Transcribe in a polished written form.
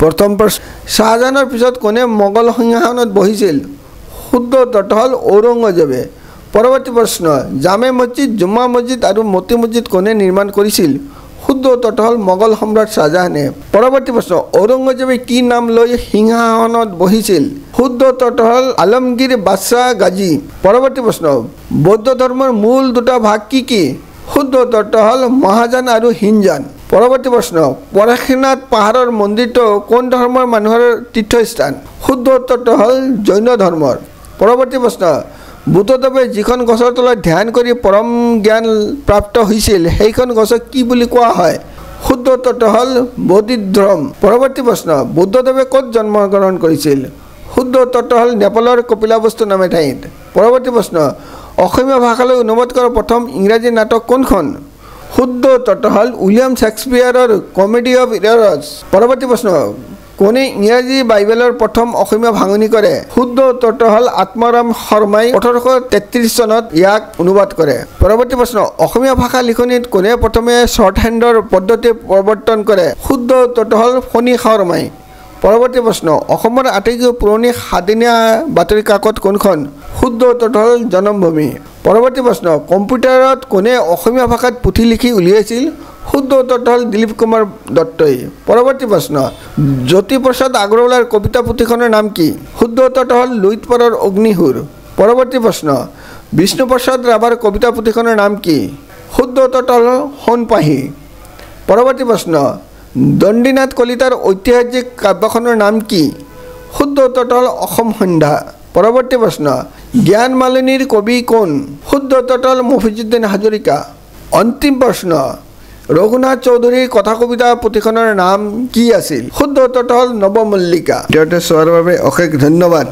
প্ৰথম প্ৰশ্ন শাহজাহানৰ পিছত কোনে মোগল সিংহাসনত বহিছিল শুদ্ধ উত্তৰটো হ'ল ঔৰংগজেবে পৰৱৰ্তী প্ৰশ্ন জামে মছজিদ জুম্মা মছজিদ আৰু মতি মছজিদ কোনে নিৰ্মাণ কৰিছিল শুদ্ধ উত্তৰটো হ'ল মোগল সম্ৰাট শাহজাহানে পৰৱৰ্তী প্ৰশ্ন ঔৰংগজেবে কি নাম লৈ সিংহাসনত বহিছিল শুদ্ধ উত্তৰটো হ'ল আলমগীৰ বাদশাহ গাজী পৰৱৰ্তী প্ৰশ্ন বৌদ্ধ ধৰ্মৰ মূল দুটা ভাগ কি শুদ্ধ উত্তৰটো হ'ল মহাযান আৰু হীনযান পৰৱৰ্তী প্ৰশ্ন পৰশুনাথ পাহাৰৰ মন্দিৰটো কোন ধৰ্মৰ মানুহৰ তীৰ্থস্থান শুদ্ধ উত্তৰটো হ'ল জৈন ধৰ্মৰ পৰৱৰ্তী প্ৰশ্ন বুদ্ধদেৱে যিখন গছৰ তলত ধ্যান কৰি পৰম জ্ঞান প্ৰাপ্ত হৈছিল সেইখন গছক কি বুলি কোৱা হয় শুদ্ধ উত্তৰটো হ'ল বোধিধৰ্ম পৰৱৰ্তী প্ৰশ্ন বুদ্ধদেৱে ক'ত জন্মগ্ৰহণ কৰিছিল শুদ্ধ উত্তৰটো হ'ল নেপালৰ কপিলাবস্তু নামে ঠাইত পৰৱৰ্তী প্ৰশ্ন অসমীয়া ভাষালৈ অনুবাদ কৰা প্ৰথম ইংৰাজী নাটক কোনখন শুদ্ধ উত্তৰটো হ'ল উইলিয়াম শেক্সপিয়াৰৰ কমেডি অফ এৰৰ্ছ পৰৱৰ্তী প্ৰশ্ন কোনে ইংৰাজী বাইবেলৰ প্ৰথম অসমীয়া ভাঙনি কৰে শুদ্ধ উত্তৰটো হ'ল আত্মাৰাম শৰ্মাই 1833 চনত ইয়াক অনুবাদ কৰে পৰৱৰ্তী প্ৰশ্ন অসমীয়া ভাষা লিখনিত কোনে প্ৰথমে শ্বৰ্ট হেণ্ডৰ পদ্ধতি প্ৰৱৰ্তন কৰে শুদ্ধ উত্তৰটো হ'ল ফণী শৰ্মাই পৰৱৰ্তী প্ৰশ্ন অসমৰ আটাইতকৈ পুৰণি সাতদিনীয়া বাতৰি কাকত কোনখন শুদ্ধ উত্তৰটো হ'ল জনমভূমি পৰৱৰ্তী প্ৰশ্ন কম্পিউটাৰত কোনে অসমীয়া ভাষাত পুথি লিখি উলিয়াইছিল শুদ্ধ উত্তৰটো হ'ল দিলীপ কুমাৰ দত্তই পৰৱৰ্তী প্ৰশ্ন জ্যোতিপ্ৰসাদ আগৰৱালাৰ কবিতা পুথিখনৰ নাম কি শুদ্ধ উত্তৰটো হ'ল লুইতপৰৰ অগ্নিসুৰ পৰৱৰ্তী প্ৰশ্ন বিষ্ণুপ্ৰসাদ ৰাভাৰ কবিতা পুথিখনৰ নাম কি শুদ্ধ উত্তৰটো হ'ল সোণপাহি পৰৱৰ্তী প্ৰশ্ন দণ্ডিনাথ কলিতাৰ ঐতিহাসিক কাব্যখনৰ নাম কি শুদ্ধ উত্তৰটো হ'ল অসম সন্ধ্যা পৰৱৰ্তী প্ৰশ্ন জ্ঞান মালিনীৰ কবি কোন শুদ্ধ উত্তৰটো হ'ল মফিজুদ্দিন হাজৰিকা অন্তিম প্ৰশ্ন ৰঘুনাথ চৌধুৰীৰ কথা কবিতা পুথিখনৰ নাম কি আছিল শুদ্ধ উত্তৰটো হ'ল নৱমল্লিকা ভিডিঅ'টো চোৱাৰ বাবে অশেষ ধন্যবাদ।